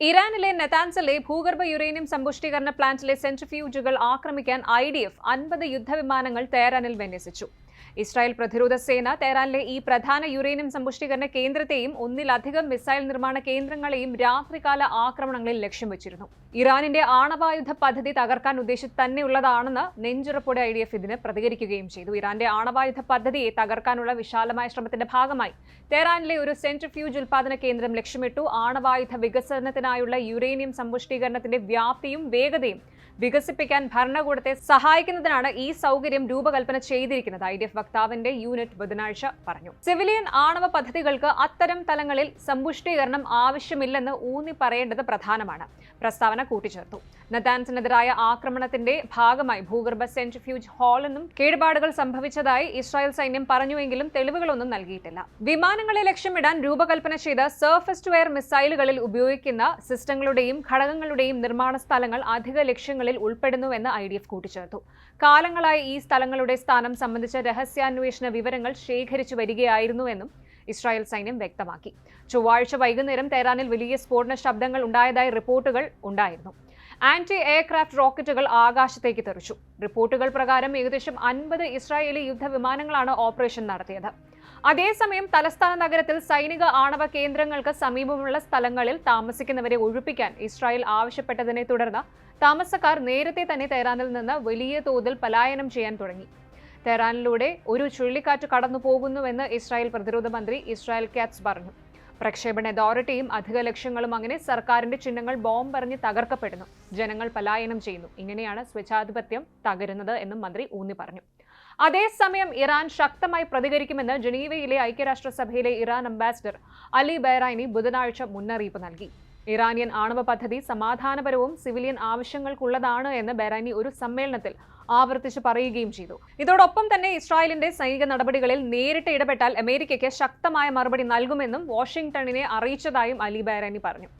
ഇറാനിലെ നതാൻസിലെ ഭൂഗർഭ യുറേനിയം സമ്പുഷ്ടീകരണ പ്ലാന്റിലെ സെൻട്രിഫ്യൂജുകൾ ആക്രമിക്കാൻ IDF 50 യുദ്ധവിമാനങ്ങൾ തെഹ്റാനിൽ വിന്യസിച്ചു. ഇസ്രായേൽ പ്രതിരോധ സേന തെഹ്റാനിലെ ഈ പ്രധാന യുറേനിയം സമ്പുഷ്ടീകരണ കേന്ദ്രത്തെയും ഒന്നിലധികം മിസൈൽ നിർമ്മാണ കേന്ദ്രങ്ങളെയും രാത്രികാല ആക്രമണങ്ങളിൽ ലക്ഷ്യം വെച്ചിരുന്നു. ഇറാനിന്റെ ആണവായുധ പദ്ധതി തകർക്കാൻ ഉദ്ദേശിച്ച് തന്നെയുള്ളതാണെന്ന് നെഞ്ചുറപ്പോടെ IDF ഇതിന് പ്രതികരിക്കുകയും ചെയ്തു. ഇറാന്റെ ആണവായുധ പദ്ധതിയെ തകർക്കാനുള്ള വിശാലമായ ശ്രമത്തിന്റെ ഭാഗമായി തെഹ്റാനിലെ ഒരു സെൻട്രിഫ്യൂജ് ഉൽപാദന കേന്ദ്രം ലക്ഷ്യമിട്ടു. ആണവായുധ വികസനത്തിനായുള്ള യുറേനിയം സമ്പുഷ്ടീകരണത്തിന്റെ വ്യാപ്തിയും വേഗതയും വികസിപ്പിക്കാൻ ഭരണകൂടത്തെ സഹായിക്കുന്നതിനാണ് ഈ സൗകര്യം രൂപകൽപ്പന ചെയ്തിരിക്കുന്നത്. IDF വക്താവിന്റെ യൂണിറ്റ് ബുധനാഴ്ച പറഞ്ഞു. സിവിലിയൻ ആണവ പദ്ധതികൾക്ക് അത്തരം തലങ്ങളിൽ സമ്പുഷ്ടീകരണം ആവശ്യമില്ലെന്ന് ഊന്നി പറയേണ്ടത് പ്രധാനമാണ്, പ്രസ്താവന കൂട്ടിച്ചേർത്തു. നതാൻസിനെതിരായ ആക്രമണത്തിന്റെ ഭാഗമായി ഭൂഗർഭ സെൻട്രിഫ്യൂജ് ഹാളിനും കേടുപാടുകൾ സംഭവിച്ചതായി ഇസ്രായേൽ സൈന്യം പറഞ്ഞുവെങ്കിലും തെളിവുകളൊന്നും നൽകിയിട്ടില്ല. വിമാനങ്ങളെ ലക്ഷ്യമിടാൻ രൂപകൽപ്പന ചെയ്ത സർഫസ് ടു എയർ മിസൈലുകളിൽ ഉപയോഗിക്കുന്ന സിസ്റ്റങ്ങളുടെയും ഘടകങ്ങളുടെയും നിർമ്മാണ സ്ഥലങ്ങൾ അധിക ലക്ഷ്യങ്ങളിൽ ഉൾപ്പെടുന്നുവെന്ന് IDF കൂട്ടിച്ചേർത്തു. കാലങ്ങളായി ഈ സ്ഥലങ്ങളുടെ സ്ഥാനം സംബന്ധിച്ച രഹസ്യാന്വേഷണ വിവരങ്ങൾ ശേഖരിച്ചു വരികയായിരുന്നുവെന്നും ഇസ്രായേൽ സൈന്യം വ്യക്തമാക്കി. ചൊവ്വാഴ്ച വൈകുന്നേരം തെഹ്റാനിൽ വലിയ സ്ഫോടന ശബ്ദങ്ങൾ ഉണ്ടായതായി റിപ്പോർട്ടുകൾ ഉണ്ടായിരുന്നു. ആന്റി എയർക്രാഫ്റ്റ് റോക്കറ്റുകൾ ആകാശത്തേക്ക് തെറിച്ചു. റിപ്പോർട്ടുകൾ പ്രകാരം ഏകദേശം 50 ഇസ്രായേലി യുദ്ധവിമാനങ്ങളാണ് ഓപ്പറേഷൻ നടത്തിയത്. അതേസമയം തലസ്ഥാന നഗരത്തിൽ സൈനിക ആണവ കേന്ദ്രങ്ങൾക്ക് സമീപമുള്ള സ്ഥലങ്ങളിൽ താമസിക്കുന്നവരെ ഒഴിപ്പിക്കാൻ ഇസ്രായേൽ ആവശ്യപ്പെട്ടതിനെ തുടർന്ന് താമസക്കാർ നേരത്തെ തന്നെ തെഹ്റാനിൽ നിന്ന് വലിയ തോതിൽ പലായനം ചെയ്യാൻ തുടങ്ങി. തെഹ്റാനിലൂടെ ഒരു ചുഴലിക്കാറ്റ് കടന്നു പോകുന്നുവെന്ന് ഇസ്രായേൽ പ്രതിരോധ മന്ത്രി ഇസ്രായേൽ കാറ്റ്സ് പറഞ്ഞു. പ്രക്ഷേപണ അതോറിറ്റിയും അധിക ലക്ഷ്യങ്ങളും അങ്ങനെ സർക്കാരിന്റെ ചിഹ്നങ്ങൾ ബോംബെറിഞ്ഞ് തകർക്കപ്പെടുന്നു. ജനങ്ങൾ പലായനം ചെയ്യുന്നു. ഇങ്ങനെയാണ് സ്വേച്ഛാധിപത്യം തകരുന്നത് എന്നും മന്ത്രി ഊന്നി പറഞ്ഞു. അതേസമയം ഇറാൻ ശക്തമായി പ്രതികരിക്കുമെന്ന് ജനീവയിലെ ഐക്യരാഷ്ട്രസഭയിലെ ഇറാൻ അംബാസിഡർ അലി ബൈറാനി ബുധനാഴ്ച മുന്നറിയിപ്പ് നൽകി. ഇറാനിയൻ ആണവ പദ്ധതി സമാധാനപരവും സിവിലിയൻ ആവശ്യങ്ങൾക്കുള്ളതാണ് എന്ന് ബൈറാനി ഒരു സമ്മേളനത്തിൽ ആവർത്തിച്ച് പറയുകയും ചെയ്തു. ഇതോടൊപ്പം തന്നെ ഇസ്രായേലിന്റെ സൈനിക നടപടികളിൽ നേരിട്ട് ഇടപെട്ടാൽ അമേരിക്കയ്ക്ക് ശക്തമായ മറുപടി നൽകുമെന്നും വാഷിംഗ്ടണിനെ അറിയിച്ചതായും അലി ബൈറാനി പറഞ്ഞു.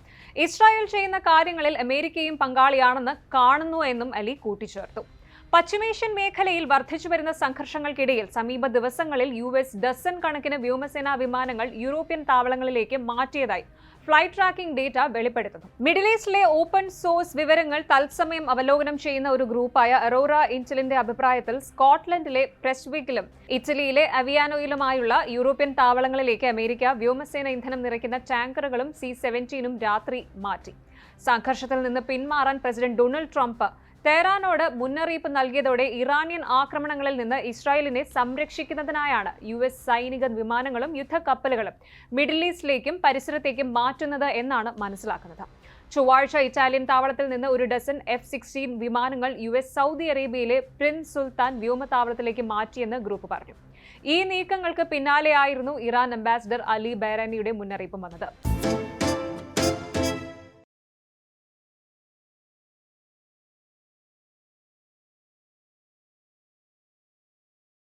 ഇസ്രായേൽ ചെയ്യുന്ന കാര്യങ്ങളിൽ അമേരിക്കയും പങ്കാളിയാണെന്ന് കാണുന്നു എന്നും അലി കൂട്ടിച്ചേർത്തു. പശ്ചിമേഷ്യൻ മേഖലയിൽ വർദ്ധിച്ചുവരുന്ന സംഘർഷങ്ങൾക്കിടയിൽ സമീപ ദിവസങ്ങളിൽ US ഡസൻ കണക്കിന് വ്യോമസേനാ വിമാനങ്ങൾ യൂറോപ്യൻ താവളങ്ങളിലേക്ക് മാറ്റിയതായി ഫ്ലൈറ്റ് ട്രാക്കിംഗ് ഡേറ്റ വെളിപ്പെടുത്തുന്നു. മിഡിൽ ഈസ്റ്റിലെ ഓപ്പൺ സോഴ്സ് വിവരങ്ങൾ തത്സമയം അവലോകനം ചെയ്യുന്ന ഒരു ഗ്രൂപ്പായ അറോറ ഇൻറ്റലിന്റെ അഭിപ്രായത്തിൽ സ്കോട്ട്ലൻഡിലെ പ്രസ്വിക്കിലും ഇറ്റലിയിലെ അവിയാനോയിലുമായുള്ള യൂറോപ്യൻ താവളങ്ങളിലേക്ക് അമേരിക്ക വ്യോമസേന ഇന്ധനം നിറയ്ക്കുന്ന ടാങ്കറുകളും C-17 രാത്രി മാറ്റി. സംഘർഷത്തിൽ നിന്ന് പിന്മാറാൻ പ്രസിഡന്റ് ഡൊണാൾഡ് ട്രംപ് തെഹ്റാനോട് മുന്നറിയിപ്പ് നൽകിയതോടെ ഇറാനിയൻ ആക്രമണങ്ങളിൽ നിന്ന് ഇസ്രായേലിനെ സംരക്ഷിക്കുന്നതിനായാണ് US സൈനിക വിമാനങ്ങളും യുദ്ധക്കപ്പലുകളും മിഡിൽ ഈസ്റ്റിലേക്കും പരിസരത്തേക്കും മാറ്റുന്നത് എന്നാണ് മനസ്സിലാക്കുന്നത്. ചൊവ്വാഴ്ച ഇറ്റാലിയൻ താവളത്തിൽ നിന്ന് ഒരു ഡസൻ F-16 വിമാനങ്ങൾ US സൗദി അറേബ്യയിലെ പ്രിൻസ് സുൽത്താൻ വ്യോമതാവളത്തിലേക്ക് മാറ്റിയെന്ന് ഗ്രൂപ്പ് പറഞ്ഞു. ഈ നീക്കങ്ങൾക്ക് പിന്നാലെയായിരുന്നു ഇറാൻ അംബാസിഡർ അലി ബൈറാനിയുടെ മുന്നറിയിപ്പ് വന്നത്.